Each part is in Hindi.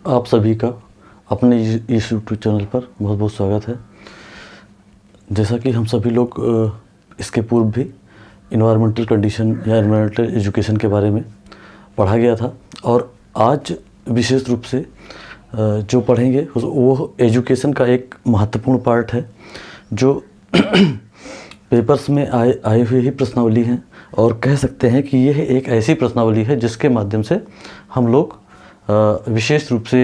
आप सभी का अपने इस यूट्यूब चैनल पर बहुत बहुत स्वागत है। जैसा कि हम सभी लोग इसके पूर्व भी इन्वायरमेंटल कंडीशन या इन्वायरमेंटल एजुकेशन के बारे में पढ़ा गया था, और आज विशेष रूप से जो पढ़ेंगे वो एजुकेशन का एक महत्वपूर्ण पार्ट है, जो पेपर्स में आए हुए ही प्रश्नावली हैं, और कह सकते हैं कि यह एक ऐसी प्रश्नावली है जिसके माध्यम से हम लोग विशेष रूप से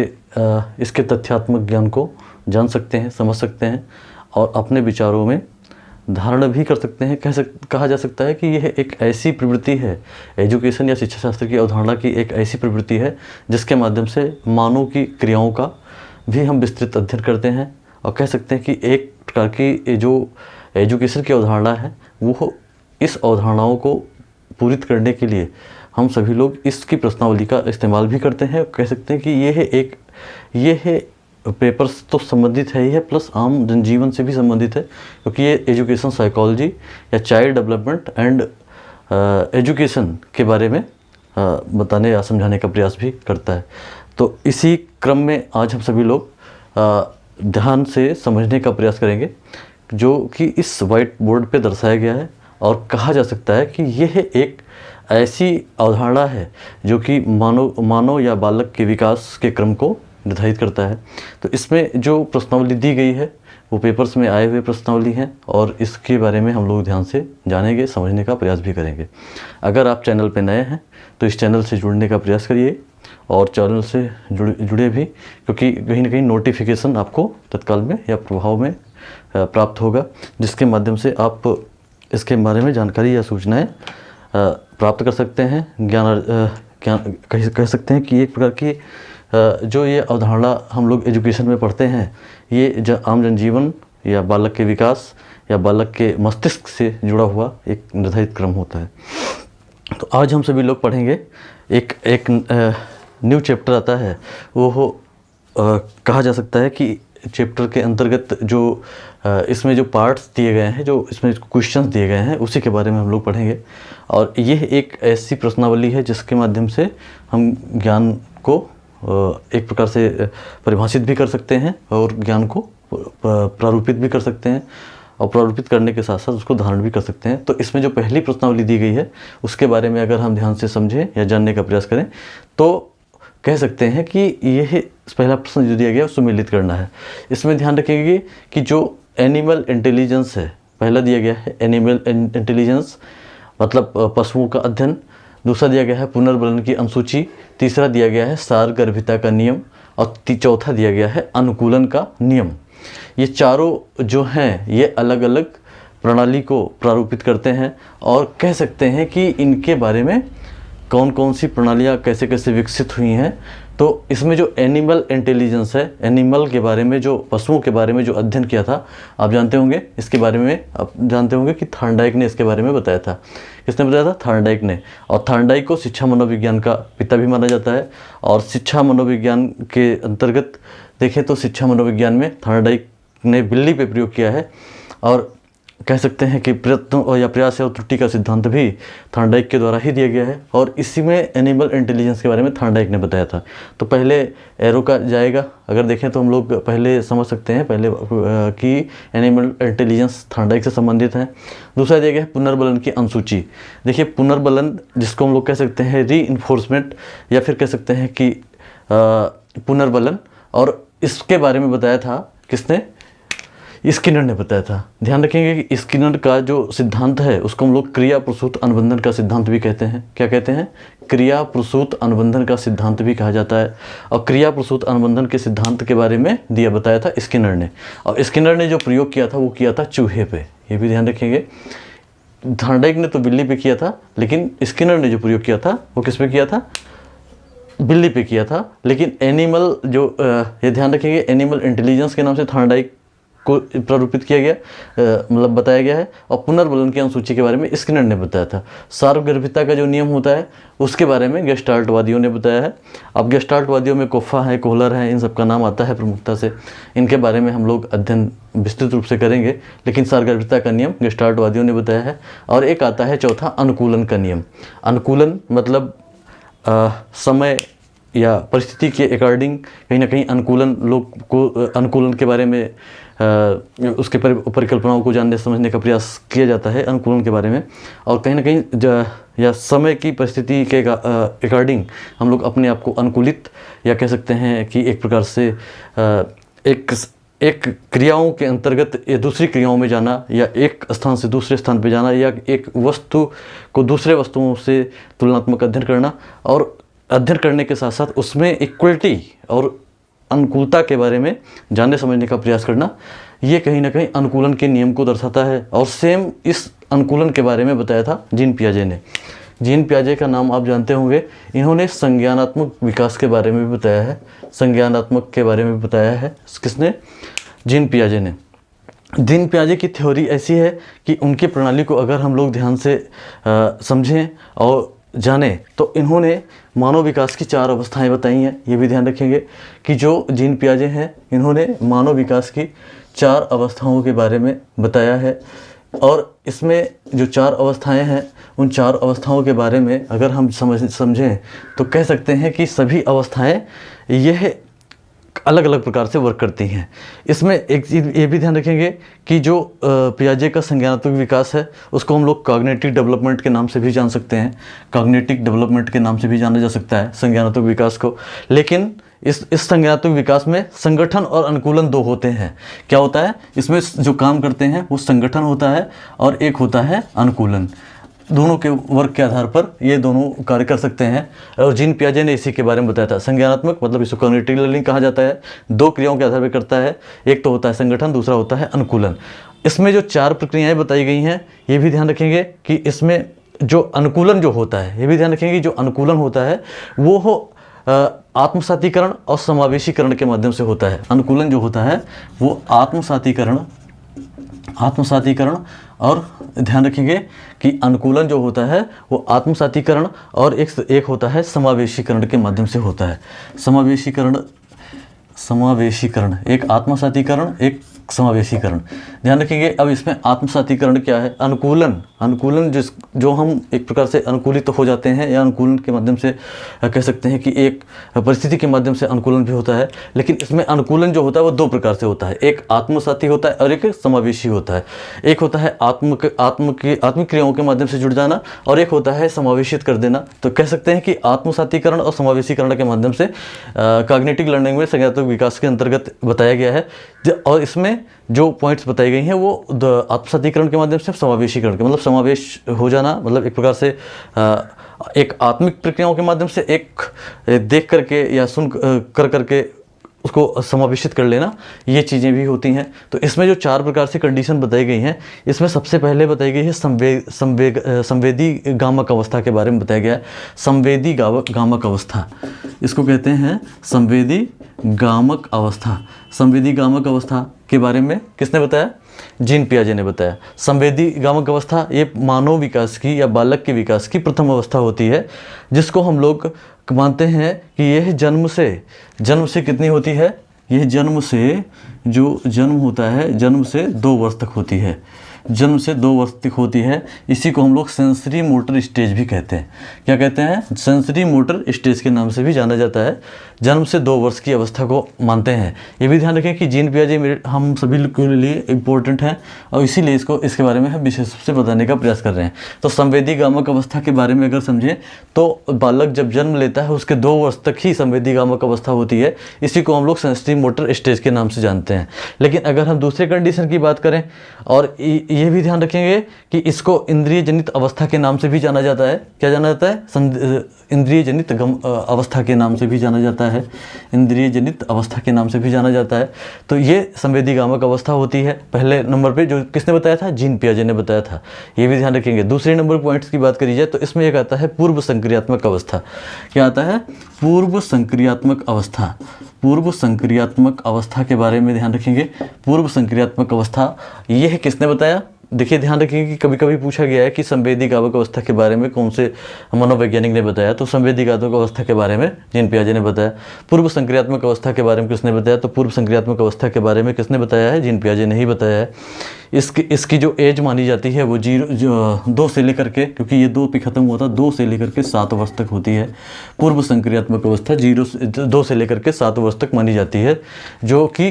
इसके तथ्यात्मक ज्ञान को जान सकते हैं, समझ सकते हैं और अपने विचारों में धारण भी कर सकते हैं। कहा जा सकता है कि यह एक ऐसी प्रवृत्ति है, एजुकेशन या शिक्षा शास्त्र की अवधारणा की एक ऐसी प्रवृत्ति है जिसके माध्यम से मानव की क्रियाओं का भी हम विस्तृत अध्ययन करते हैं, और कह सकते हैं कि एक प्रकार की जो एजुकेशन की अवधारणा है वो इस अवधारणाओं को पूरित करने के लिए हम सभी लोग इसकी प्रश्नावली का इस्तेमाल भी करते हैं। कह सकते हैं कि यह पेपर्स तो संबंधित है ही है, प्लस आम जनजीवन से भी संबंधित है, क्योंकि ये एजुकेशन साइकोलॉजी या चाइल्ड डेवलपमेंट एंड एजुकेशन के बारे में बताने या समझाने का प्रयास भी करता है। तो इसी क्रम में आज हम सभी लोग ध्यान से समझने का प्रयास करेंगे जो कि इस वाइट बोर्ड पे दर्शाया गया है, और कहा जा सकता है कि यह एक ऐसी अवधारणा है जो कि मानव या बालक के विकास के क्रम को निर्धारित करता है। तो इसमें जो प्रश्नावली दी गई है वो पेपर्स में आए हुए प्रश्नावली हैं, और इसके बारे में हम लोग ध्यान से जानेंगे, समझने का प्रयास भी करेंगे। अगर आप चैनल पर नए हैं तो इस चैनल से जुड़ने का प्रयास करिए, और चैनल से जुड़े भी, क्योंकि कहीं ना कहीं नोटिफिकेशन आपको तत्काल में या प्रभाव में प्राप्त होगा, जिसके माध्यम से आप इसके बारे में जानकारी या सूचनाएं प्राप्त कर सकते हैं। ज्ञान कह सकते हैं कि एक प्रकार की जो ये अवधारणा हम लोग एजुकेशन में पढ़ते हैं, ये आम जनजीवन या बालक के विकास या बालक के मस्तिष्क से जुड़ा हुआ एक निर्धारित क्रम होता है। तो आज हम सभी लोग पढ़ेंगे एक न्यू चैप्टर आता है, वो कहा जा सकता है कि चैप्टर के अंतर्गत जो इसमें जो पार्ट्स दिए गए हैं, जो इसमें क्वेश्चंस दिए गए हैं, उसी के बारे में हम लोग पढ़ेंगे। और यह एक ऐसी प्रश्नावली है जिसके माध्यम से हम ज्ञान को एक प्रकार से परिभाषित भी कर सकते हैं और ज्ञान को प्रारूपित भी कर सकते हैं, और प्रारूपित करने के साथ साथ उसको धारण भी कर सकते हैं। तो इसमें जो पहली प्रश्नावली दी गई है उसके बारे में अगर हम ध्यान से समझें या जानने का प्रयास करें तो कह सकते हैं कि यह पहला प्रश्न जो दिया गया है उसको सम्मिलित करना है। इसमें ध्यान रखेंगे कि जो एनिमल इंटेलिजेंस है, पहला दिया गया है एनिमल इंटेलिजेंस मतलब पशुओं का अध्ययन, दूसरा दिया गया है पुनर्बलन की अनुसूची, तीसरा दिया गया है सारगर्भिता का नियम, और चौथा दिया गया है अनुकूलन का नियम। ये चारों जो हैं ये अलग अलग प्रणाली को प्रारूपित करते हैं, और कह सकते हैं कि इनके बारे में कौन कौन सी प्रणालियाँ कैसे कैसे विकसित हुई हैं। तो इसमें जो एनिमल इंटेलिजेंस है, एनिमल के बारे में, जो पशुओं के बारे में जो अध्ययन किया था, आप जानते होंगे इसके बारे में, आप जानते होंगे कि थॉर्नडाइक ने इसके बारे में बताया था। किसने बताया था? थॉर्नडाइक ने। और थॉर्नडाइक को शिक्षा मनोविज्ञान का पिता भी माना जाता है, और शिक्षा मनोविज्ञान के अंतर्गत देखें तो शिक्षा मनोविज्ञान में थॉर्नडाइक ने बिल्ली पे प्रयोग किया है, और कह सकते हैं कि प्रयत्न या प्रयास या त्रुटि का सिद्धांत भी थॉर्नडाइक के द्वारा ही दिया गया है, और इसी में एनिमल इंटेलिजेंस के बारे में थॉर्नडाइक ने बताया था। तो पहले एरो का जाएगा, अगर देखें तो हम लोग पहले समझ सकते हैं पहले कि एनिमल इंटेलिजेंस थॉर्नडाइक से संबंधित है। दूसरा दिया गया है पुनर्बलन की अनुसूची। देखिए पुनर्बलन, जिसको हम लोग कह सकते हैं री इन्फोर्समेंट या फिर कह सकते हैं कि पुनर्बलन, और इसके बारे में बताया था किसने? स्किनर ने बताया था। ध्यान रखेंगे कि स्किनर का जो सिद्धांत है उसको हम लोग क्रिया प्रसूत अनुबंधन का सिद्धांत भी कहते हैं। क्या कहते हैं? क्रिया प्रसूत अनुबंधन का सिद्धांत भी कहा जाता है। और क्रिया प्रसूत अनुबंधन के सिद्धांत के बारे में बताया था स्किनर ने, और स्किनर ने जो प्रयोग किया था वो किया था चूहे पे। ये भी ध्यान रखेंगे, थॉर्नडाइक ने तो बिल्ली पे किया था, लेकिन स्किनर ने जो प्रयोग किया था वो किस पे किया था? बिल्ली पे किया था। लेकिन एनिमल जो ये ध्यान रखेंगे, एनिमल इंटेलिजेंस के नाम से थॉर्नडाइक को प्रारूपित किया गया, मतलब बताया गया है। और पुनर्बलन की अनुसूची के बारे में स्किनर ने बताया था। सार्वगर्भिता का जो नियम होता है उसके बारे में गेस्टाल्टवादियों ने बताया है। अब गेस्टाल्टवादियों में कोफा है, कोहलर है, इन सब का नाम आता है प्रमुखता से। इनके बारे में हम लोग अध्ययन विस्तृत रूप से करेंगे, लेकिन सार्वगर्भिता का नियम गेस्टाल्टवादियों ने बताया है। और एक आता है चौथा अनुकूलन का नियम। अनुकूलन मतलब समय या परिस्थिति के अकॉर्डिंग कहीं ना कहीं अनुकूलन लोग को अनुकूलन के बारे में उसके परिकल्पनाओं को जानने समझने का प्रयास किया जाता है अनुकूलन के बारे में। और कहीं ना कहीं या समय की परिस्थिति के अकॉर्डिंग हम लोग अपने आप को अनुकूलित या कह सकते हैं कि एक प्रकार से एक क्रियाओं के अंतर्गत या दूसरी क्रियाओं में जाना या एक स्थान से दूसरे स्थान पे जाना या एक वस्तु को दूसरे वस्तुओं से तुलनात्मक अध्ययन करना और अध्ययन करने के साथ साथ उसमें इक्वलिटी और अनुकूलता के बारे में जानने समझने का प्रयास करना, ये कहीं ना कहीं अनुकूलन के नियम को दर्शाता है। और सेम इस अनुकूलन के बारे में बताया था जीन पियाजे ने। जीन पियाजे का नाम आप जानते होंगे, इन्होंने संज्ञानात्मक विकास के बारे में भी बताया है। संज्ञानात्मक के बारे में बताया है किसने? जीन पियाजे ने। जीन पियाजे की थ्योरी ऐसी है कि उनकी प्रणाली को अगर हम लोग ध्यान से समझें और जाने तो इन्होंने मानव विकास की 4 अवस्थाएं बताई हैं। ये भी ध्यान रखेंगे कि जो जीन पियाजे हैं इन्होंने मानव विकास की 4 अवस्थाओं के बारे में बताया है। और इसमें जो 4 अवस्थाएं हैं उन 4 अवस्थाओं के बारे में अगर हम समझें तो कह सकते हैं कि सभी अवस्थाएं यह अलग अलग प्रकार से वर्क करती हैं। इसमें एक चीज़ ये भी ध्यान रखेंगे कि जो पियाजे का संज्ञानात्मक विकास है उसको हम लोग कॉग्निटिव डेवलपमेंट के नाम से भी जान सकते हैं। कॉग्निटिव डेवलपमेंट के नाम से भी जाना जा सकता है संज्ञानात्मक विकास को। लेकिन इस संज्ञानात्मक विकास में संगठन और अनुकूलन 2 होते हैं। क्या होता है? इसमें जो काम करते हैं वो संगठन होता है और एक होता है अनुकूलन। दोनों के वर्क के आधार पर ये दोनों कार्य कर सकते हैं। और जीन पियाजे ने इसी के बारे में बताया था। संज्ञानात्मक मतलब इसको कॉग्निटिव लर्निंग कहा जाता है, 2 क्रियाओं के आधार पर करता है। एक तो होता है संगठन, दूसरा होता है अनुकूलन। इसमें जो 4 प्रक्रियाएं बताई गई हैं ये भी ध्यान रखेंगे कि इसमें जो अनुकूलन जो होता है, ये भी ध्यान रखेंगे कि जो अनुकूलन होता है वो हो आत्मसातीकरण और समावेशीकरण के माध्यम से होता है। अनुकूलन जो होता है वो आत्मसातीकरण और ध्यान रखेंगे कि अनुकूलन जो होता है वो आत्मसातीकरण और एक होता है समावेशीकरण के माध्यम से होता है। समावेशीकरण एक आत्मसातीकरण, एक समावेशीकरण। ध्यान रखेंगे। अब इसमें आत्मसातीकरण क्या है? अनुकूलन जो हम एक प्रकार से अनुकूलित हो जाते हैं या अनुकूलन के माध्यम से कह सकते हैं कि एक परिस्थिति के माध्यम से अनुकूलन भी होता है। लेकिन इसमें अनुकूलन जो होता है वो 2 प्रकार से होता है। एक आत्मसाती होता है और एक समावेशी होता है। एक होता है आत्मिक क्रियाओं के माध्यम से जुड़ जाना और एक होता है समावेशित कर देना। तो कह सकते हैं कि आत्मसातीकरण और समावेशीकरण के माध्यम से कॉग्निटिव लर्निंग में संज्ञानात्मक विकास के अंतर्गत बताया गया है। और इसमें जो पॉइंट्स बताई गई हैं वो आत्मसातीकरण के माध्यम से, समावेशीकरण के मतलब समावेश हो जाना, मतलब एक प्रकार से एक आत्मिक प्रक्रियाओं के माध्यम से एक देख करके या सुन करके उसको समावेशित कर लेना, ये चीज़ें भी होती हैं। तो इसमें जो 4 प्रकार से कंडीशन बताई गई हैं, इसमें सबसे पहले बताई गई है संवेदी गामक अवस्था के बारे में बताया गया है। संवेदी गामक अवस्था, इसको कहते हैं संवेदी गामक अवस्था। संवेदी गामक अवस्था के बारे में किसने बताया? जीन पियाजे ने बताया। संवेदी गामक अवस्था ये मानव विकास की या बालक के विकास की प्रथम अवस्था होती है, जिसको हम लोग मानते हैं कि यह जन्म से कितनी होती है? यह जन्म से जो जन्म होता है, जन्म से 2 वर्ष तक होती है। जन्म से 2 वर्ष तक होती है। इसी को हम लोग सेंसरी मोटर स्टेज भी कहते हैं। क्या कहते हैं? सेंसरी मोटर स्टेज के नाम से भी जाना जाता है। जन्म से 2 वर्ष की अवस्था को मानते हैं। ये भी ध्यान रखें कि जीन पियाजे हम सभी के लिए इम्पोर्टेंट है और इसीलिए इसके बारे में हम विशेष रूप से बताने का प्रयास कर रहे हैं। तो संवेदी गामक अवस्था के बारे में अगर समझें तो बालक जब जन्म लेता है उसके 2 वर्ष तक ही संवेदी गामक अवस्था होती है। इसी को हम लोग सेंसरी मोटर स्टेज के नाम से जानते हैं। लेकिन अगर हम दूसरे कंडीशन की बात करें और ये भी ध्यान रखेंगे कि इसको इंद्रिय जनित अवस्था के नाम से भी जाना जाता है। क्या जाना जाता है? इंद्रिय जनित अवस्था के नाम से भी जाना जाता है। इंद्रिय जनित अवस्था के नाम से भी जाना जाता है। तो ये संवेदी गामक अवस्था होती है पहले नंबर पे, जो किसने बताया था? जीन पियाजे ने बताया था। ये भी ध्यान रखेंगे। दूसरे नंबर पॉइंट्स की बात करी जाए तो इसमें एक आता है पूर्व संक्रियात्मक अवस्था। क्या आता है? पूर्व संक्रियात्मक अवस्था। पूर्व संक्रियात्मक अवस्था के बारे में ध्यान रखेंगे। पूर्व संक्रियात्मक अवस्था यह किसने बताया? देखिए ध्यान रखिए कि कभी कभी पूछा गया है कि संवेदीगावक अवस्था के बारे में कौन से मनोवैज्ञानिक ने बताया, तो संवेदीगावक अवस्था के बारे में जीन पियाजे ने बताया। पूर्व संक्रियात्मक अवस्था के बारे में किसने बताया, तो पूर्व संक्रियात्मक अवस्था के बारे में किसने बताया है, जीन पियाजे ने ही बताया है। इसकी जो एज मानी जाती है वो 2 से लेकर के, क्योंकि ये 2 पे ख़त्म हुआ था, 2 से लेकर के 7 वर्ष तक होती है। पूर्व संक्रियात्मक अवस्था 2 से लेकर के 7 वर्ष तक मानी जाती है, जो कि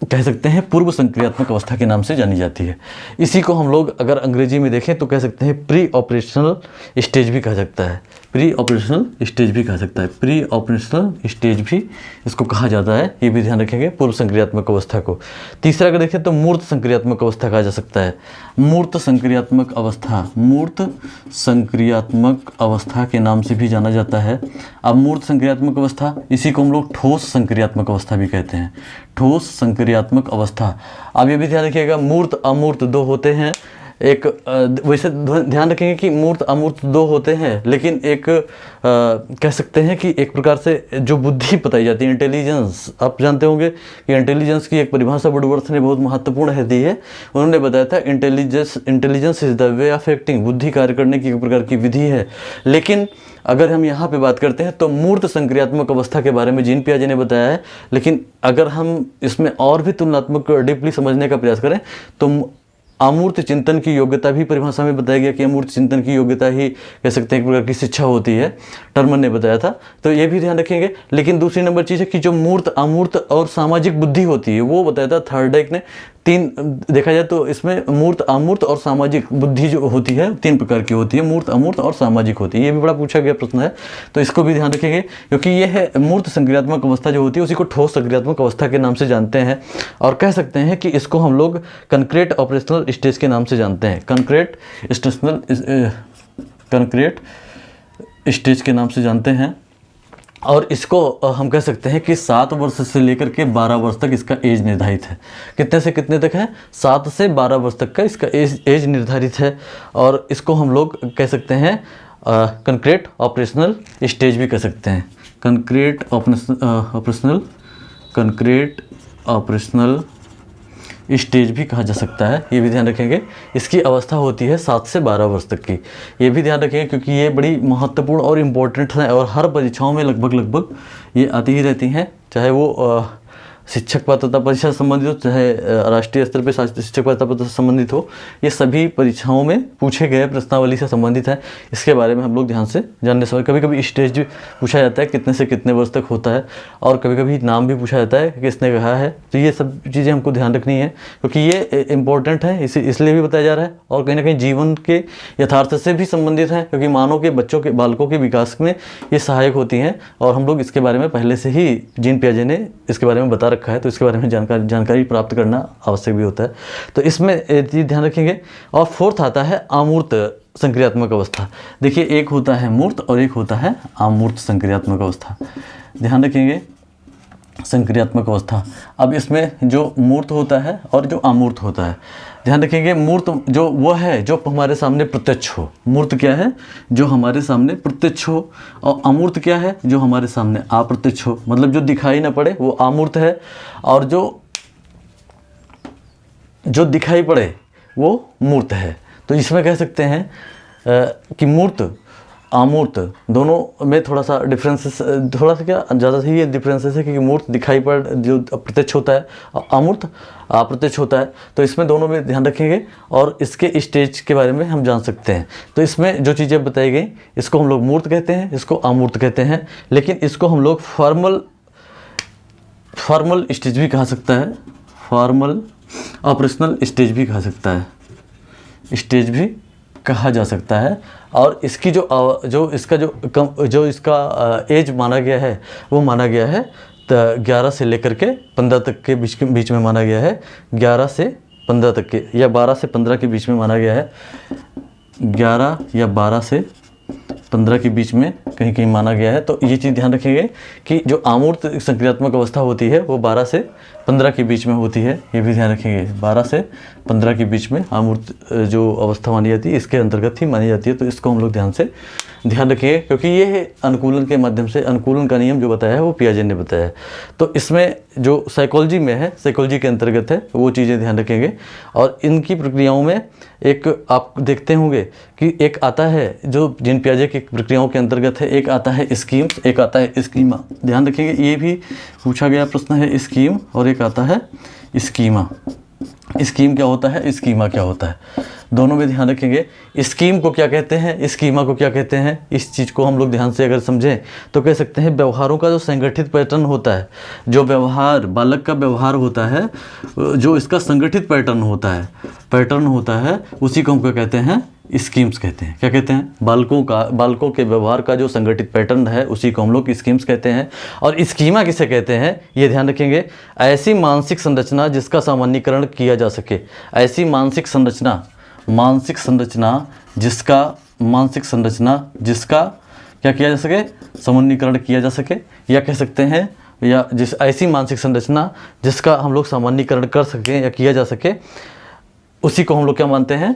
कह सकते हैं पूर्व संक्रियात्मक अवस्था के नाम से जानी जाती है। इसी को हम लोग अगर अंग्रेजी में देखें तो कह सकते हैं प्री ऑपरेशनल स्टेज भी कहा सकता है, प्री ऑपरेशनल स्टेज भी कहा सकता है, प्री ऑपरेशनल स्टेज भी इसको कहा जाता है। ये भी ध्यान रखेंगे पूर्व संक्रियात्मक अवस्था को। तीसरा अगर देखें तो मूर्त संक्रियात्मक अवस्था कहा जा सकता है। मूर्त संक्रियात्मक अवस्था, मूर्त संक्रियात्मक अवस्था के नाम से भी जाना जाता है। अब मूर्त संक्रियात्मक अवस्था, इसी को हम लोग ठोस संक्रियात्मक अवस्था भी कहते हैं, ठोस संक्रियात्मक अवस्था। अब ये भी ध्यान रखिएगा मूर्त अमूर्त 2 होते हैं। एक वैसे ध्यान रखेंगे कि मूर्त अमूर्त 2 होते हैं, लेकिन एक कह सकते हैं कि एक प्रकार से जो बुद्धि बताई जाती है, इंटेलिजेंस, आप जानते होंगे कि इंटेलिजेंस की एक परिभाषा वुडवर्थ ने बहुत महत्वपूर्ण है दी है। उन्होंने बताया था intelligence is the way of acting, बुद्धि कार्य करने की एक प्रकार की विधि है। लेकिन अगर हम यहाँ पे बात करते हैं तो मूर्त संक्रियात्मक अवस्था के बारे में जीन पियाजे ने बताया है। लेकिन अगर हम इसमें और भी तुलनात्मक डीपली समझने का प्रयास करें तो अमूर्त चिंतन की योग्यता भी परिभाषा में बताया गया कि अमूर्त चिंतन की योग्यता ही कह सकते हैं एक प्रकार की शिक्षा होती है, टर्मन ने बताया था, तो ये भी ध्यान रखेंगे। लेकिन दूसरी नंबर चीज़ है कि जो मूर्त अमूर्त और सामाजिक बुद्धि होती है वो बताया था थर्डाइक ने। 3 देखा जाए तो इसमें मूर्त अमूर्त और सामाजिक बुद्धि जो होती है 3 प्रकार की होती है, मूर्त अमूर्त और सामाजिक होती है। ये भी बड़ा पूछा गया प्रश्न है, तो इसको भी ध्यान रखेंगे, क्योंकि ये है मूर्त संक्रियात्मक अवस्था जो होती है उसी को ठोस संक्रियात्मक अवस्था के नाम से जानते हैं। और कह सकते हैं कि इसको हम लोग कंक्रीट ऑपरेशनल स्टेज के नाम से जानते हैं, कंक्रीट स्टेज के नाम से जानते हैं। और इसको हम कह सकते हैं कि 7 वर्ष से लेकर के 12 वर्ष तक इसका एज निर्धारित है। कितने से कितने तक है? 7 से 12 वर्ष तक का इसका एज निर्धारित है। और इसको हम लोग कह सकते हैं कंक्रीट ऑपरेशनल स्टेज भी कह सकते हैं, कंक्रीट ऑपरेशनल स्टेज भी कहा जा सकता है। ये भी ध्यान रखेंगे। इसकी अवस्था होती है 7 से 12 वर्ष तक की। ये भी ध्यान रखेंगे क्योंकि ये बड़ी महत्वपूर्ण और इम्पोर्टेंट है और हर परीक्षाओं में लगभग ये आती ही रहती हैं, चाहे वो शिक्षक पात्रता परीक्षा से संबंधित हो, चाहे राष्ट्रीय स्तर पर शिक्षक पात्रता परीक्षा से संबंधित हो, ये सभी परीक्षाओं में पूछे गए प्रश्नावली से संबंधित है। इसके बारे में हम लोग ध्यान से जानने से, कभी कभी स्टेज भी पूछा जाता है कितने से कितने वर्ष तक होता है, और कभी कभी नाम भी पूछा जाता है कि किसने कहा है। तो ये सब चीज़ें हमको ध्यान रखनी है क्योंकि ये इम्पोर्टेंट है, इसलिए भी बताया जा रहा है और कहीं ना कहीं जीवन के यथार्थ से भी संबंधित है, क्योंकि मानव के बच्चों के बालकों के विकास में ये सहायक होती हैं। और हम लोग इसके बारे में पहले से ही जीन पियाजे ने इसके बारे में बता रखा है, तो इसके बारे में जानकारी प्राप्त करना आवश्यक भी होता है। तो इसमें ध्यान रखेंगे। और 4th आता है अमूर्त संक्रियात्मक अवस्था। देखिए, एक होता है मूर्त और एक होता है अमूर्त संक्रियात्मक अवस्था। ध्यान रखेंगे, संक्रियात्मक अवस्था। अब इसमें जो मूर्त होता है और जो अमूर्त होता है, ध्यान रखेंगे। मूर्त जो वो है जो हमारे सामने प्रत्यक्ष हो, मूर्त क्या है? जो हमारे सामने प्रत्यक्ष हो। और अमूर्त क्या है? जो हमारे सामने अप्रत्यक्ष हो, मतलब जो दिखाई ना पड़े वो अमूर्त है, और जो दिखाई पड़े वो मूर्त है। तो इसमें कह सकते हैं कि मूर्त अमूर्त दोनों में थोड़ा सा डिफरेंसेस, थोड़ा सा क्या ज़्यादा सही ये डिफरेंसेस है, क्योंकि मूर्त दिखाई पड़ जो प्रत्यक्ष होता है, अमूर्त अप्रत्यक्ष होता है। तो इसमें दोनों में ध्यान रखेंगे और इसके स्टेज के बारे में हम जान सकते हैं। तो इसमें जो चीज़ें बताई गई, इसको हम लोग मूर्त कहते हैं, इसको अमूर्त कहते हैं, लेकिन इसको हम लोग फॉर्मल स्टेज भी कहा सकता है, फॉर्मल ऑपरेशनल स्टेज भी कहा सकता है, स्टेज भी कहा जा सकता है। और इसकी जो इसका एज माना गया है वो माना गया है 11 से लेकर के 15 तक के बीच में माना गया है, 11 से 15 तक के, या 12 से 15 के बीच में माना गया है, 11 या 12 से 15 के बीच में कहीं कहीं माना गया है। तो ये चीज़ ध्यान रखेंगे कि जो अमूर्त संक्रियात्मक अवस्था होती है वो 12 से 15 के बीच में होती है। ये भी ध्यान रखेंगे, 12 से 15 के बीच में अमूर्त जो अवस्था मानी जाती है इसके अंतर्गत ही मानी जाती है। तो इसको हम लोग ध्यान से ध्यान रखिए, क्योंकि ये है अनुकूलन के माध्यम से, अनुकूलन का नियम जो बताया है वो पियाजे ने बताया है। तो इसमें जो साइकोलॉजी में है, साइकोलॉजी के अंतर्गत है, वो चीज़ें ध्यान रखेंगे। और इनकी प्रक्रियाओं में एक आप देखते होंगे कि एक आता है जो जीन पियाजे की प्रक्रियाओं के अंतर्गत है, एक आता है स्कीम्स, एक आता है स्कीमा। ध्यान रखेंगे, ये भी पूछा गया प्रश्न है, स्कीम और एक आता है स्कीमा। स्कीम क्या होता है, स्कीमा क्या होता है, दोनों में ध्यान रखेंगे। स्कीम को क्या कहते हैं, स्कीमा को क्या कहते हैं, इस चीज़ को हम लोग ध्यान से अगर समझें तो कह सकते हैं व्यवहारों का जो संगठित पैटर्न होता है, जो व्यवहार बालक का व्यवहार होता है, जो इसका संगठित पैटर्न होता है, उसी को हम क्या कहते हैं, स्कीम्स कहते हैं। क्या कहते हैं, बालकों के व्यवहार का जो संगठित पैटर्न है उसी को हम लोग स्कीम्स कहते हैं। और स्कीमा किसे कहते हैं, ये ध्यान रखेंगे, ऐसी मानसिक संरचना जिसका सामान्यीकरण किया जा सके, ऐसी मानसिक संरचना जिसका क्या किया जा सके, सामान्यीकरण किया जा सके, या कह सकते हैं या जिस ऐसी मानसिक संरचना जिसका हम लोग सामान्यीकरण कर सकें या किया जा सके, उसी को हम लोग क्या मानते हैं,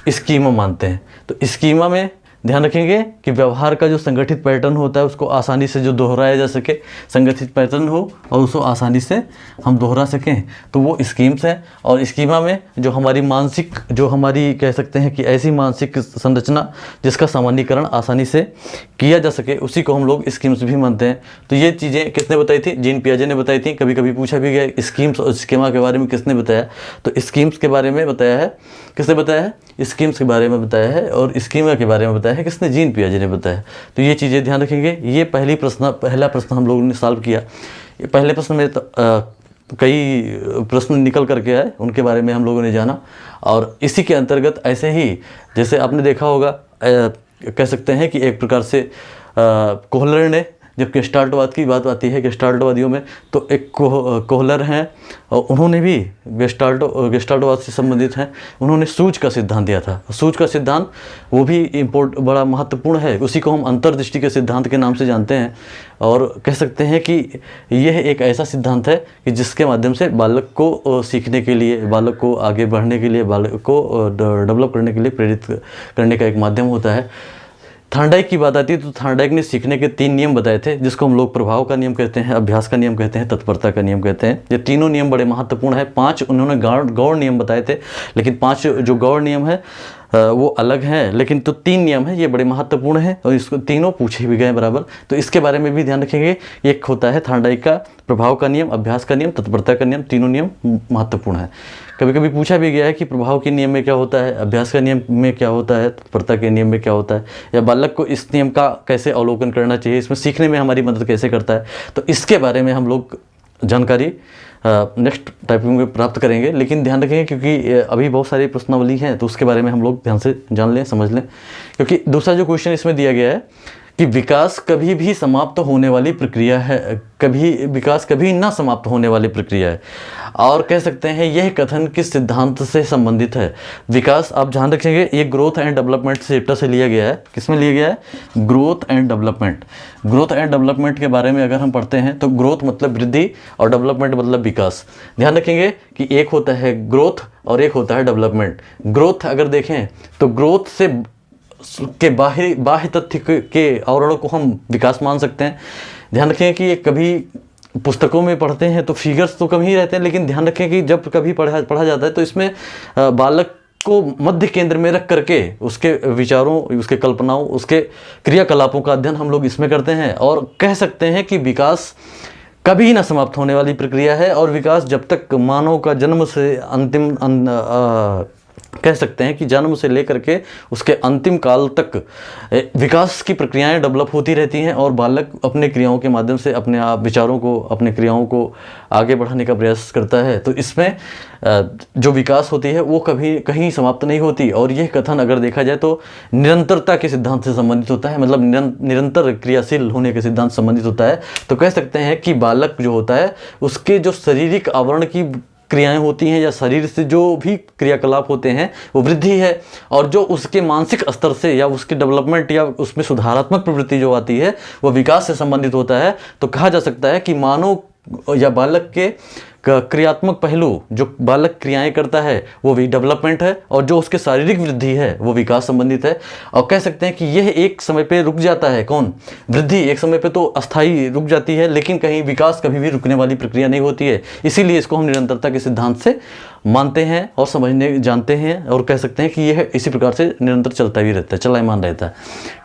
स्कीमा मानते हैं। तो स्कीमा में ध्यान रखेंगे कि व्यवहार का जो संगठित पैटर्न होता है उसको आसानी से जो दोहराया जा सके, संगठित पैटर्न हो और उसको आसानी से हम दोहरा सकें, तो वो स्कीम्स हैं। और स्कीमा में जो हमारी कह सकते हैं कि ऐसी मानसिक संरचना जिसका सामान्यीकरण आसानी से किया जा सके, उसी को हम लोग स्कीम्स भी मानते हैं। तो ये चीज़ें किसने बताई थी, जीन पियाजे ने बताई थी। कभी कभी पूछा भी गया स्कीम्स और स्कीमा के बारे में किसने बताया, तो स्कीम्स के बारे में बताया है, किसने बताया है, स्कीम्स के बारे में बताया है, और स्कीमा के बारे में बताया है किसने, जीन पियाजे ने बताया। तो ये चीज़ें ध्यान रखेंगे। ये पहला प्रश्न हम लोगों ने सॉल्व किया। ये पहले प्रश्न में कई प्रश्न निकल करके आए, उनके बारे में हम लोगों ने जाना। और इसी के अंतर्गत ऐसे ही जैसे आपने देखा होगा, कह सकते हैं कि एक प्रकार से कोहलर ने, जब गेस्टाल्टवाद की बात आती है गेस्टाल्टवादियों में, तो एक कोहलर हैं और उन्होंने भी गेस्टाल्टवाद से संबंधित हैं, उन्होंने सूझ का सिद्धांत दिया था। सूझ का सिद्धांत वो भी बड़ा महत्वपूर्ण है, उसी को हम अंतर्दृष्टि के सिद्धांत के नाम से जानते हैं। और कह सकते हैं कि यह एक ऐसा सिद्धांत है कि जिसके माध्यम से बालक को सीखने के लिए, बालक को आगे बढ़ने के लिए, बालक को डेवलप करने के लिए प्रेरित करने का एक माध्यम होता है। थार्डाइक की बात आती है तो थार्डाइक ने सीखने के 3 नियम बताए थे, जिसको हम लोग प्रभाव का नियम कहते हैं, अभ्यास का नियम कहते हैं, तत्परता का नियम कहते हैं। ये तीनों नियम बड़े महत्वपूर्ण हैं। 5 उन्होंने गौड़ नियम बताए थे, लेकिन 5 जो गौड़ नियम है वो अलग हैं, लेकिन तो 3 नियम हैं, ये बड़े महत्वपूर्ण हैं और इसको तीनों पूछे भी गए बराबर। तो इसके बारे में भी ध्यान रखेंगे। एक होता है थार्डाइक का प्रभाव का नियम, अभ्यास का नियम, तत्परता का नियम, तीनों नियम महत्वपूर्ण है। कभी कभी पूछा भी गया है कि प्रभाव के नियम में क्या होता है, अभ्यास का नियम में क्या होता है, तत्परता के नियम में क्या होता है, या बालक को इस नियम का कैसे अवलोकन करना चाहिए, इसमें सीखने में हमारी मदद कैसे करता है। तो इसके बारे में हम लोग जानकारी नेक्स्ट टाइपिंग में प्राप्त करेंगे। लेकिन ध्यान रखेंगे क्योंकि अभी बहुत सारी प्रश्नावली हैं, तो उसके बारे में हम लोग ध्यान से जान लें, समझ लें। क्योंकि दूसरा जो क्वेश्चन इसमें दिया गया है कि विकास कभी भी समाप्त होने वाली प्रक्रिया है, विकास कभी ना समाप्त होने वाली प्रक्रिया है। और कह सकते हैं यह कथन किस सिद्धांत से संबंधित है। विकास, आप ध्यान रखेंगे, ये ग्रोथ एंड डेवलपमेंट चैप्टर से लिया गया है। किसमें लिया गया है, growth and development. Growth and development के बारे में अगर हम पढ़ते हैं तो ग्रोथ मतलब वृद्धि और डेवलपमेंट मतलब विकास। ध्यान रखेंगे कि एक होता है ग्रोथ और एक होता है डेवलपमेंट। ग्रोथ अगर देखें तो ग्रोथ से के बाह्य तथ्य के आवरणों को हम विकास मान सकते हैं। ध्यान रखें कि ये कभी पुस्तकों में पढ़ते हैं तो फिगर्स तो कम ही रहते हैं, लेकिन ध्यान रखें कि जब कभी पढ़ा जाता है तो इसमें बालक को मध्य केंद्र में रख करके उसके विचारों, उसके कल्पनाओं, उसके क्रियाकलापों का अध्ययन हम लोग इसमें करते हैं। और कह सकते हैं कि विकास कभी ना समाप्त होने वाली प्रक्रिया है, और विकास जब तक मानव का जन्म से अंतिम कह सकते हैं कि जन्म से लेकर के उसके अंतिम काल तक विकास की प्रक्रियाएं डेवलप होती रहती हैं, और बालक अपने क्रियाओं के माध्यम से अपने आप विचारों को, अपने क्रियाओं को आगे बढ़ाने का प्रयास करता है। तो इसमें जो विकास होती है वो कभी कहीं समाप्त नहीं होती। और यह कथन अगर देखा जाए तो निरंतरता के सिद्धांत से संबंधित होता है, मतलब निरंतर क्रियाशील होने के सिद्धांत संबंधित होता है। तो कह सकते हैं कि बालक जो होता है उसके जो शारीरिक आवरण की क्रियाएं होती हैं या शरीर से जो भी क्रियाकलाप होते हैं वो वृद्धि है, और जो उसके मानसिक स्तर से या उसके डेवलपमेंट या उसमें सुधारात्मक प्रवृत्ति जो आती है वो विकास से संबंधित होता है। तो कहा जा सकता है कि मानव या बालक के क्रियात्मक पहलू जो बालक क्रियाएं करता है वो भी डेवलपमेंट है, और जो उसके शारीरिक वृद्धि है वो विकास संबंधित है। और कह सकते हैं कि यह एक समय पे रुक जाता है, कौन, वृद्धि एक समय पे तो अस्थायी रुक जाती है, लेकिन कहीं विकास कभी भी रुकने वाली प्रक्रिया नहीं होती है। इसीलिए इसको हम निरंतरता के सिद्धांत से मानते हैं और समझने जानते हैं, और कह सकते हैं कि यह इसी प्रकार से निरंतर चलता भी रहता है, चलायमान रहता है।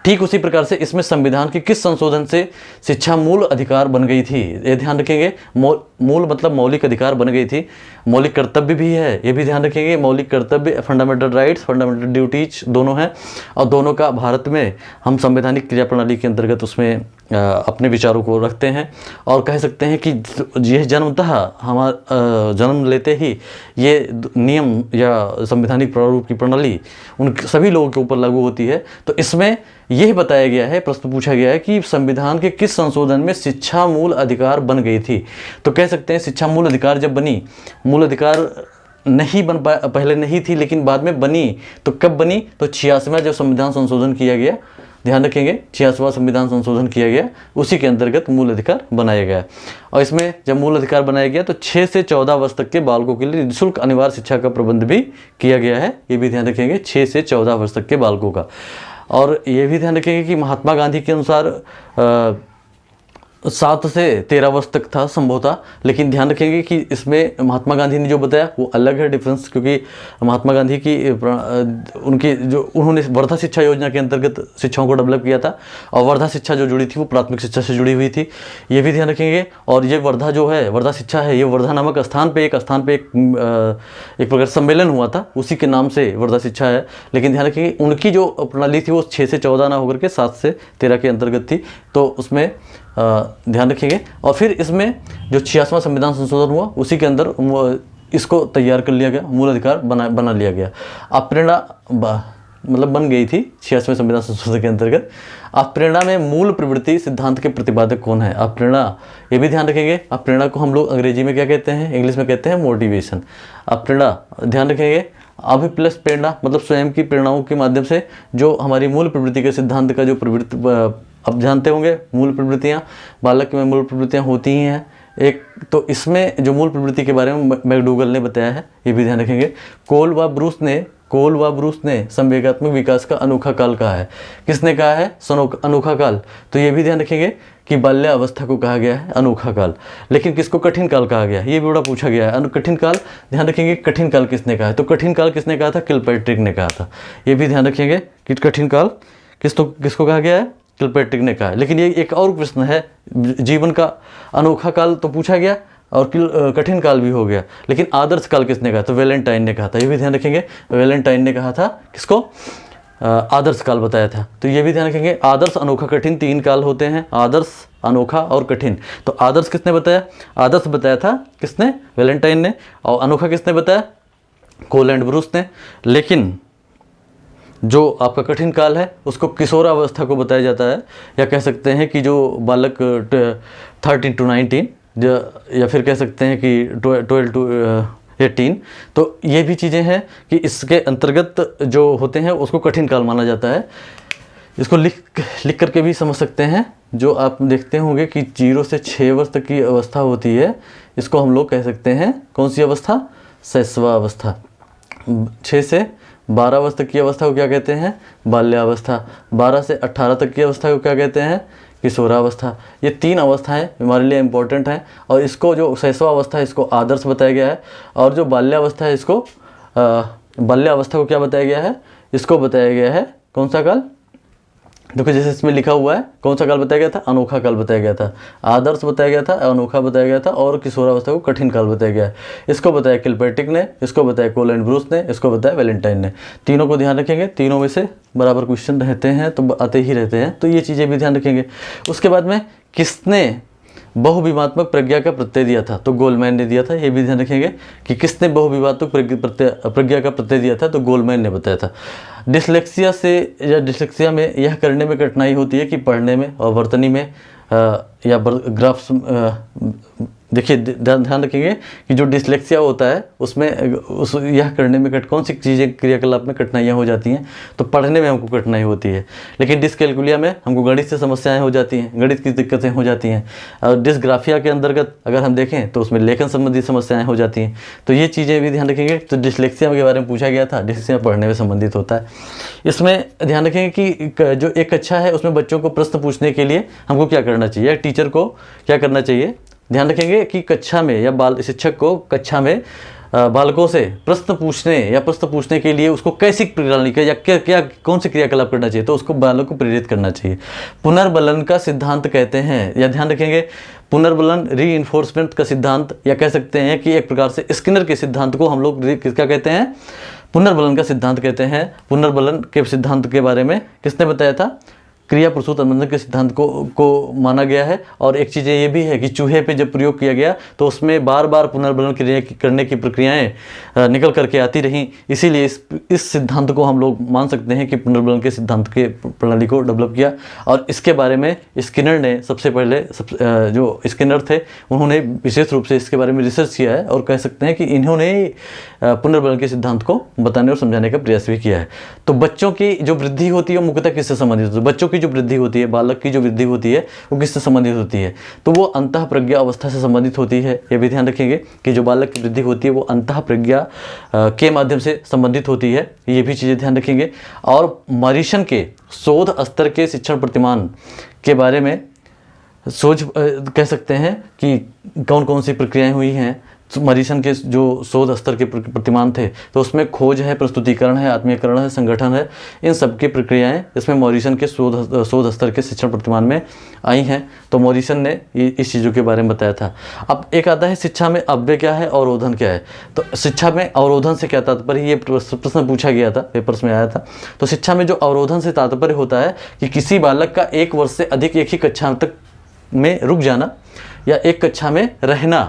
ठीक उसी प्रकार से इसमें संविधान के किस संशोधन से शिक्षा मूल अधिकार बन गई थी, ये ध्यान रखेंगे। मूल मतलब मौलिक अधिकार बन गई थी, मौलिक कर्तव्य भी है, ये भी ध्यान रखेंगे। मौलिक कर्तव्य, फंडामेंटल राइट्स, फंडामेंटल ड्यूटीज दोनों हैं, और दोनों का भारत में हम संवैधानिक क्रिया प्रणाली के अंतर्गत उसमें अपने विचारों को रखते हैं। और कह सकते हैं कि यह जन्मतः हमारा जन्म लेते ही ये नियम या संवैधानिक प्रारूप की प्रणाली उन सभी लोगों के ऊपर लागू होती है। तो इसमें यह बताया गया है, प्रश्न पूछा गया है कि संविधान के किस संशोधन में शिक्षा मूल अधिकार बन गई थी। तो कह सकते हैं शिक्षा मूल अधिकार जब बनी, मूल अधिकार नहीं बन पाया, पहले नहीं थी लेकिन बाद में बनी। तो कब बनी, तो 86वां जब संविधान संशोधन किया गया, ध्यान रखेंगे 86वां संविधान संशोधन किया गया, उसी के अंतर्गत मूल अधिकार बनाया गया। और इसमें जब मूल अधिकार बनाया गया तो 6 से 14 वर्ष तक के बालकों के लिए निःशुल्क अनिवार्य शिक्षा का प्रबंध भी किया गया है, ये भी ध्यान रखेंगे, 6 से 14 वर्ष तक के बालकों का। और ये भी ध्यान रखेंगे कि महात्मा गांधी के अनुसार 7 से 13 वर्ष तक था संभवतः, लेकिन ध्यान रखेंगे कि इसमें महात्मा गांधी ने जो बताया वो अलग है डिफरेंस, क्योंकि महात्मा गांधी की उनकी जो उन्होंने वर्धा शिक्षा योजना के अंतर्गत शिक्षाओं को डेवलप किया था, और वर्धा शिक्षा जो जुड़ी थी वो प्राथमिक शिक्षा से जुड़ी हुई थी, ये भी ध्यान रखेंगे। और ये वर्धा जो है, वर्धा शिक्षा है, ये वर्धा नामक स्थान पे एक प्रकार सम्मेलन हुआ था, उसी के नाम से वर्धा शिक्षा है। लेकिन ध्यान रखेंगे उनकी जो प्रणाली थी वो 6 से 14 ना होकर के 7 से 13 के अंतर्गत थी, तो उसमें ध्यान रखेंगे। और फिर इसमें जो 86वां संविधान संशोधन हुआ उसी के अंदर इसको तैयार कर लिया गया, मूल अधिकार बना लिया गया। अब प्रेरणा मतलब बन गई थी 86वें संविधान संशोधन के अंतर्गत। अब प्रेरणा में मूल प्रवृत्ति सिद्धांत के प्रतिपादक कौन है। अब प्रेरणा, ये भी ध्यान रखेंगे, अब प्रेरणा को हम लोग अंग्रेजी में क्या कहते हैं, इंग्लिश में कहते हैं मोटिवेशन। अब प्रेरणा ध्यान रखेंगे, अभी प्लस प्रेरणा मतलब स्वयं की प्रेरणाओं के माध्यम से जो हमारी मूल प्रवृत्ति के सिद्धांत का जो प्रवृत्ति, अब जानते होंगे मूल प्रवृत्तियाँ, बालक में मूल प्रवृत्तियाँ होती ही हैं एक। तो इसमें जो मूल प्रवृत्ति के बारे में मैकडूगल ने बताया है, ये भी ध्यान रखेंगे। कोल व ब्रूस ने संवेगात्मक विकास का अनोखा काल कहा है। किसने कहा है अनोखा काल, तो ये भी ध्यान रखेंगे कि बाल्यावस्था को कहा गया है अनोखा काल। लेकिन किसको कठिन काल कहा गया है, ये भी बड़ा पूछा गया है। कठिन काल, ध्यान रखेंगे कठिन काल किसने कहा है, तो कठिन काल किसने कहा था, किलपैट्रिक ने कहा था। ये भी ध्यान रखेंगे कि कठिन काल किसको कहा गया है, किलपैट्रिक ने कहा है। लेकिन ये एक और प्रश्न है, जीवन का अनोखा काल तो पूछा गया और कठिन काल भी हो गया, लेकिन आदर्श काल किसने कहा, तो वैलेंटाइन ने कहा था। ये भी ध्यान रखेंगे, वैलेंटाइन ने कहा था, किसको, आदर्श काल बताया था। तो ये भी ध्यान रखेंगे, आदर्श, अनोखा, कठिन 3 काल होते हैं, आदर्श, अनोखा और कठिन। तो आदर्श किसने बताया, आदर्श बताया था किसने, वैलेंटाइन ने। और अनोखा किसने बताया, कोल एंड ब्रूस ने। लेकिन जो आपका कठिन काल है उसको किशोरावस्था को बताया जाता है, या कह सकते हैं कि जो बालक 13 to 19, या फिर कह सकते हैं कि 12 to 18। तो ये भी चीज़ें हैं कि इसके अंतर्गत जो होते हैं उसको कठिन काल माना जाता है। इसको लिख करके भी समझ सकते हैं। जो आप देखते होंगे कि 0 से 6 वर्ष तक की अवस्था होती है, इसको हम लोग कह सकते हैं कौन सी अवस्था, शैशवावस्था। 6 से 12 वर्ष तक की अवस्था को क्या कहते हैं, बाल्यावस्था। 12 से 18 तक की अवस्था को क्या कहते हैं, किशोरावस्था। ये 3 अवस्थाएं हमारे लिए इम्पोर्टेंट हैं। और इसको जो शैशवावस्था है इसको आदर्श बताया गया है, और जो बाल्यावस्था है इसको बाल्यावस्था को क्या बताया गया है, इसको बताया गया है कौन सा काल, देखो जैसे इसमें लिखा हुआ है कौन सा काल बताया गया था, अनोखा काल बताया गया था। आदर्श बताया गया था, अनोखा बताया गया था, और किशोरावस्था को कठिन काल बताया गया है। इसको बताया किलपैट्रिक ने, इसको बताया कोल एंड ब्रूस ने, इसको बताया वैलेंटाइन ने। तीनों को ध्यान रखेंगे, तीनों में से बराबर क्वेश्चन रहते हैं तो आते ही रहते हैं, तो ये चीज़ें भी ध्यान रखेंगे। उसके बाद में किसने बहुविवात्मक प्रज्ञा का प्रत्यय दिया था, तो गोलमैन ने दिया था। ये भी ध्यान रखेंगे कि किसने बहुविवात्मक प्रज्ञा का प्रत्यय दिया था, तो गोलमैन ने बताया था। डिस्लेक्सिया से या डिस्लेक्सिया में यह करने में कठिनाई होती है कि पढ़ने में और वर्तनी में या ग्राफ्स देखिए ध्यान रखेंगे कि जो डिसलेक्सिया होता है उसमें यह करने में कौन सी चीज़ें क्रियाकलाप में कठिनाइयाँ हो जाती हैं, तो पढ़ने में हमको कठिनाई होती है। लेकिन डिसकैलकुलिया में हमको गणित से समस्याएं हो जाती हैं, गणित की दिक्कतें हो जाती हैं। और डिसग्राफिया के अंतर्गत अगर हम देखें तो उसमें लेखन संबंधी समस्याएँ हो जाती हैं। तो ये चीज़ें भी ध्यान रखेंगे। तो डिसलेक्सिया के बारे में पूछा गया था, डिसलेक्सिया पढ़ने में संबंधित होता है। इसमें ध्यान रखेंगे कि जो एक कक्षा है उसमें बच्चों को प्रश्न पूछने के लिए हमको क्या करना चाहिए, या टीचर को क्या करना चाहिए। ध्यान रखेंगे कि कक्षा में या बाल शिक्षक को कक्षा में बालकों से प्रश्न पूछने के लिए उसको कैसी प्रणाली या क्या कौन से क्रियाकलाप करना चाहिए, तो उसको बालक को प्रेरित करना चाहिए। पुनर्बलन का सिद्धांत कहते हैं, या ध्यान रखेंगे पुनर्बलन रीइंफोर्समेंट का सिद्धांत, या कह सकते हैं कि एक प्रकार से स्किनर के सिद्धांत को हम लोग क्या कहते हैं, पुनर्बलन का सिद्धांत कहते हैं। पुनर्बलन के सिद्धांत के बारे में किसने बताया था, क्रिया प्रसूत अनुबंधन के सिद्धांत को माना गया है। और एक चीज़ ये भी है कि चूहे पे जब प्रयोग किया गया तो उसमें बार बार पुनर्बलन करने की प्रक्रियाएं निकल करके आती रहीं, इसीलिए इस सिद्धांत को हम लोग मान सकते हैं कि पुनर्बलन के सिद्धांत के प्रणाली को डेवलप किया। और इसके बारे में स्किनर ने सबसे पहले जो स्किनर थे उन्होंने विशेष रूप से इसके बारे में रिसर्च किया है, और कह सकते हैं कि इन्होंने पुनर्बलन के सिद्धांत को बताने और समझाने का प्रयास भी किया है। तो बच्चों की जो वृद्धि होती है वो मुख्यतः किससे संबंधित होती है, बच्चों की जो वृद्धि होती है, बालक की जो वृद्धि होती है वो किससे संबंधित होती है, तो वो अंतः प्रज्ञा अवस्था से संबंधित होती है। ये भी ध्यान रखेंगे कि जो बालक की वृद्धि होती है वो अंतः प्रज्ञा के माध्यम से संबंधित होती है, ये भी चीज़ें ध्यान रखेंगे। और मॉरिसन के शोध स्तर के शिक्षण प्रतिमान के बारे में कह सकते हैं कि कौन कौन सी प्रक्रियाएं हुई हैं। मॉरिसन के जो शोध स्तर के प्रतिमान थे तो उसमें खोज है, प्रस्तुतिकरण है, आत्मीयकरण है, संगठन है, इन सब की प्रक्रियाएं इसमें मॉरिसन के शोध स्तर के शिक्षण प्रतिमान में आई हैं। तो मॉरिसन ने इस चीज़ों के बारे में बताया था। अब एक आता है शिक्षा में अव्यय क्या है, अवरोधन क्या है। तो शिक्षा में अवरोधन से क्या तात्पर्य, ये प्रश्न पूछा गया था, पेपर्स में आया था। तो शिक्षा में जो अवरोधन से तात्पर्य होता है कि किसी बालक का एक वर्ष से अधिक एक ही कक्षा तक में रुक जाना या एक कक्षा में रहना,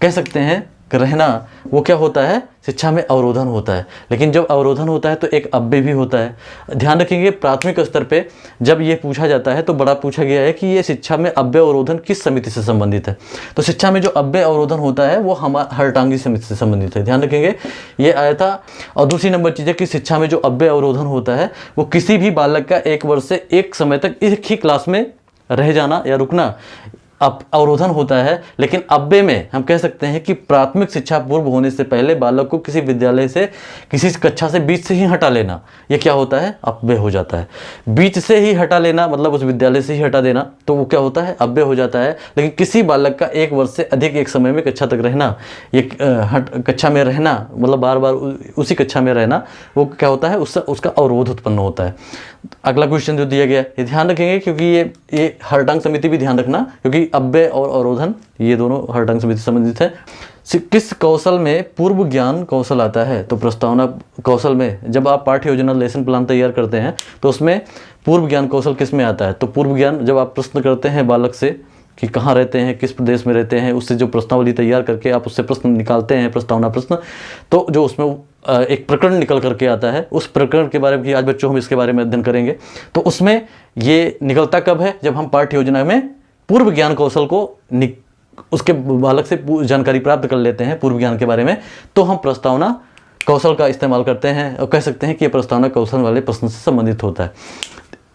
कह सकते हैं रहना, वो क्या होता है, शिक्षा में अवरोधन होता है। लेकिन जब अवरोधन होता है तो एक अव्यय भी होता है। ध्यान रखेंगे प्राथमिक स्तर पे जब ये पूछा जाता है तो बड़ा पूछा गया है कि ये शिक्षा में अव्यय अवरोधन किस समिति से संबंधित है। तो शिक्षा में जो अव्यय अवरोधन होता है वो हरटांगी समिति से संबंधित है, ध्यान रखेंगे ये आया था। और दूसरी नंबर चीज़ है कि शिक्षा में जो अव्यय अवरोधन होता है वो किसी भी बालक का एक वर्ष से एक समय तक एक ही क्लास में रह जाना या रुकना अवरोधन होता है। लेकिन अव्यय में हम कह सकते हैं कि प्राथमिक शिक्षा पूर्व होने से पहले बालक को किसी विद्यालय से किसी कक्षा से बीच से ही हटा लेना, ये क्या होता है, अव्यय हो जाता है। बीच से ही हटा लेना मतलब उस विद्यालय से ही हटा देना, तो वो क्या होता है, अव्यय हो जाता है। लेकिन किसी बालक का एक वर्ष से अधिक एक समय में कक्षा तक रहना, ये कक्षा में रहना मतलब बार बार उसी कक्षा में रहना, वो क्या होता है, उसका अवरोध उत्पन्न होता है। अगला क्वेश्चन जो दिया गया है ध्यान रखेंगे, क्योंकि ये हरटांग समिति भी ध्यान रखना, क्योंकि अव्यय और अवरोधन ये दोनों हरटांग समिति से संबंधित है। किस कौशल में पूर्व ज्ञान कौशल आता है, तो प्रस्तावना कौशल में जब आप पाठ्य योजना लेसन प्लान तैयार करते हैं तो उसमें पूर्व ज्ञान कौशल किस में आता है। तो पूर्व ज्ञान जब आप प्रश्न करते हैं बालक से कि कहाँ रहते हैं, किस प्रदेश में रहते हैं, उससे जो प्रश्नावली तैयार करके आप उससे प्रश्न निकालते हैं, प्रस्तावना प्रश्न, तो जो उसमें एक प्रकरण निकल करके आता है, उस प्रकरण के बारे में आज बच्चों हम इसके बारे में अध्ययन करेंगे। तो उसमें ये निकलता कब है, जब हम पाठ्य योजना में पूर्व ज्ञान कौशल को उसके बालक से जानकारी प्राप्त कर लेते हैं पूर्व ज्ञान के बारे में, तो हम प्रस्तावना कौशल का इस्तेमाल करते हैं और कह सकते हैं कि ये प्रस्तावना कौशल वाले प्रश्न से संबंधित होता है।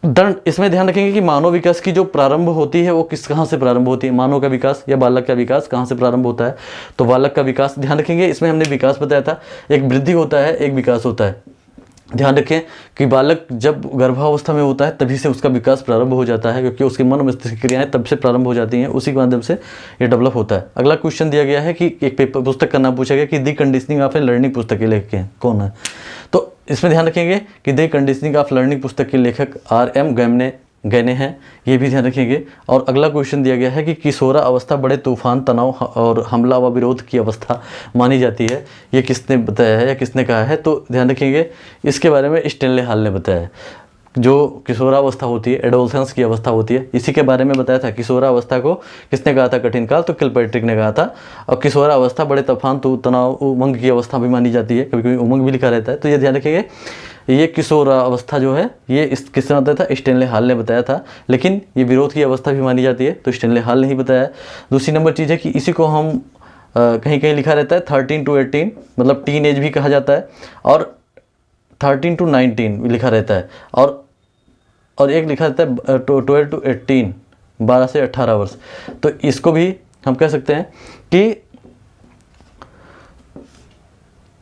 दंड इसमें ध्यान रखेंगे कि मानव विकास की जो प्रारंभ होती है वो कहाँ से प्रारंभ होती है, मानव का विकास या बालक का विकास कहाँ से प्रारंभ होता है। तो बालक का विकास ध्यान रखेंगे, इसमें हमने विकास बताया था, एक वृद्धि होता है एक विकास होता है। ध्यान रखें कि बालक जब गर्भावस्था में होता है तभी से उसका विकास प्रारंभ हो जाता है, क्योंकि उसके मन मस्तिष्क क्रियाएं तब से प्रारंभ हो जाती हैं, उसी के माध्यम से ये डेवलप होता है। अगला क्वेश्चन दिया गया है कि एक पेपर पुस्तक का नाम पूछा गया कि दी कंडीशनिंग ऑफ ए लर्निंग पुस्तक के लेखक कौन है। तो इसमें ध्यान रखेंगे कि दी कंडीशनिंग ऑफ लर्निंग पुस्तक के लेखक R.M. गैने हैं, ये भी ध्यान रखेंगे। और अगला क्वेश्चन दिया गया है कि किशोरा अवस्था बड़े तूफान, तनाव और हमला व विरोध की अवस्था मानी जाती है, ये किसने बताया है या किसने कहा है। तो ध्यान रखेंगे इसके बारे में स्टेनले हॉल ने बताया है। जो किशोरावस्था होती है, एडोलसेंस की अवस्था होती है, इसी के बारे में बताया था। किशोरावस्था को किसने कहा था, कठिन काल, तो किलपैट्रिक ने कहा था। और किशोरावस्था बड़े तूफान, तनाव, उमंग की अवस्था भी मानी जाती है, कभी कभी उमंग भी लिखा रहता है। तो ये ध्यान रखेंगे ये किशोरावस्था जो है ये किसने बताया था, स्टैनले हॉल ने बताया था, लेकिन ये विरोध की अवस्था भी मानी जाती है, तो स्टैनले हॉल ने ही बताया। दूसरी नंबर चीज़ है कि इसी को हम कहीं कहीं लिखा रहता है 13 to 18, मतलब टीन एज भी कहा जाता है, और 13 to 19 लिखा रहता है, और एक लिखा रहता है 12 to 18, 12 से 18 वर्ष। तो इसको भी हम कह सकते हैं कि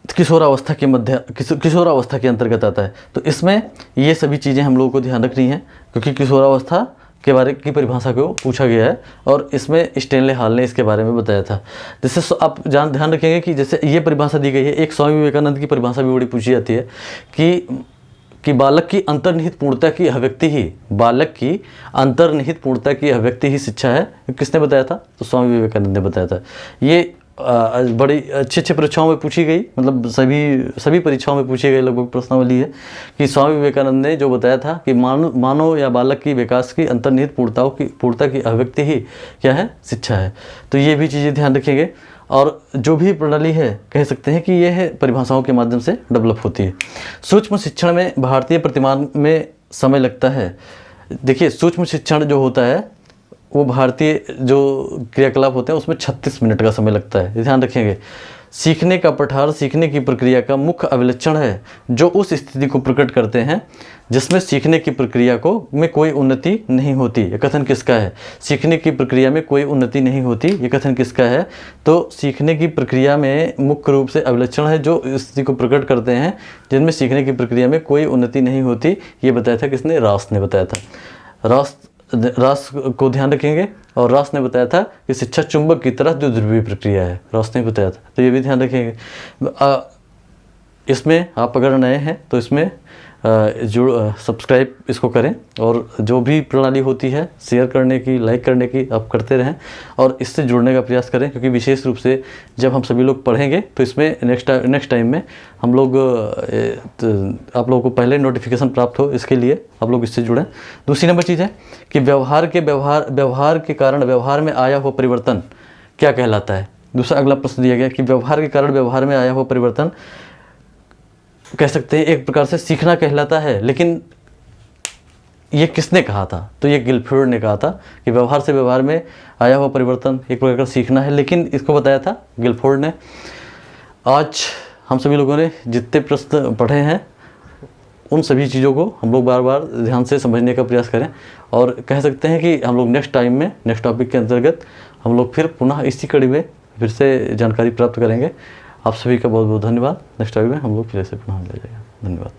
किशोरावस्था के अंतर्गत आता है। तो इसमें ये सभी चीज़ें हम लोगों को ध्यान रखनी है, क्योंकि किशोरावस्था के बारे की परिभाषा को पूछा गया है, और इसमें स्टैनले हॉल ने इसके बारे में बताया था। जैसे आप ध्यान रखेंगे कि जैसे ये परिभाषा दी गई है, एक स्वामी विवेकानंद की परिभाषा भी बड़ी पूछी जाती है कि बालक की अंतर्निहित पूर्णता की अभिव्यक्ति ही, बालक की अंतर्निहित पूर्णता की अभिव्यक्ति ही शिक्षा है। किसने बताया था, तो स्वामी विवेकानंद ने बताया था। ये बड़ी अच्छी परीक्षाओं में पूछी गई, मतलब सभी परीक्षाओं में पूछी गई लगभग प्रश्नावली है कि स्वामी विवेकानंद ने जो बताया था कि मानव या बालक की विकास की अंतर्निहित पूर्णता की अभिव्यक्ति ही क्या है, शिक्षा है। तो ये भी चीज़ें ध्यान रखेंगे। और जो भी प्रणाली है कह सकते हैं कि यह है परिभाषाओं के माध्यम से डेवलप होती है। सूक्ष्म शिक्षण में भारतीय प्रतिमान में समय लगता है। देखिए, सूक्ष्म शिक्षण जो होता है वो भारतीय जो क्रियाकलाप होते हैं उसमें 36 मिनट का समय लगता है, ध्यान रखेंगे। सीखने का पठार सीखने की प्रक्रिया का मुख्य अभिलक्षण है, जो उस स्थिति को प्रकट करते हैं जिसमें सीखने की प्रक्रिया में कोई उन्नति नहीं होती। ये कथन किसका है, सीखने की प्रक्रिया में कोई उन्नति नहीं होती, ये कथन किसका है, तो सीखने की प्रक्रिया में मुख्य रूप से अभिलक्षण है जो स्थिति को प्रकट करते हैं जिनमें सीखने की प्रक्रिया में कोई उन्नति नहीं होती। ये बताया था किसने, रास ने बताया था। रास को ध्यान रखेंगे, और रास ने बताया था कि शिक्षा चुंबक की तरह जो ध्रुवीय प्रक्रिया है, रास ने बताया था। तो ये भी ध्यान रखेंगे। इसमें आप अगर नए हैं तो इसमें सब्सक्राइब इसको करें, और जो भी प्रणाली होती है शेयर करने की, लाइक करने की आप करते रहें, और इससे जुड़ने का प्रयास करें, क्योंकि विशेष रूप से जब हम सभी लोग पढ़ेंगे तो इसमें नेक्स्ट टाइम में हम लोग आप लोगों को पहले नोटिफिकेशन प्राप्त हो, इसके लिए आप लोग इससे जुड़ें। दूसरी नंबर चीज़ है कि व्यवहार के कारण व्यवहार में आया हुआ परिवर्तन क्या कहलाता है। दूसरा अगला प्रश्न दिया गया कि व्यवहार के कारण व्यवहार में आया हुआ परिवर्तन कह सकते हैं एक प्रकार से सीखना कहलाता है, लेकिन ये किसने कहा था, तो ये गिलफोर्ड ने कहा था कि व्यवहार से व्यवहार में आया हुआ परिवर्तन एक प्रकार का सीखना है, लेकिन इसको बताया था गिलफोर्ड ने। आज हम सभी लोगों ने जितने प्रश्न पढ़े हैं उन सभी चीज़ों को हम लोग बार बार ध्यान से समझने का प्रयास करें, और कह सकते हैं कि हम लोग नेक्स्ट टाइम में नेक्स्ट टॉपिक के अंतर्गत हम लोग फिर पुनः इसी कड़ी में फिर से जानकारी प्राप्त करेंगे। आप सभी का बहुत बहुत धन्यवाद। नेक्स्ट टाइम में हम लोग फिर से पुनः मिल जाएगा। धन्यवाद।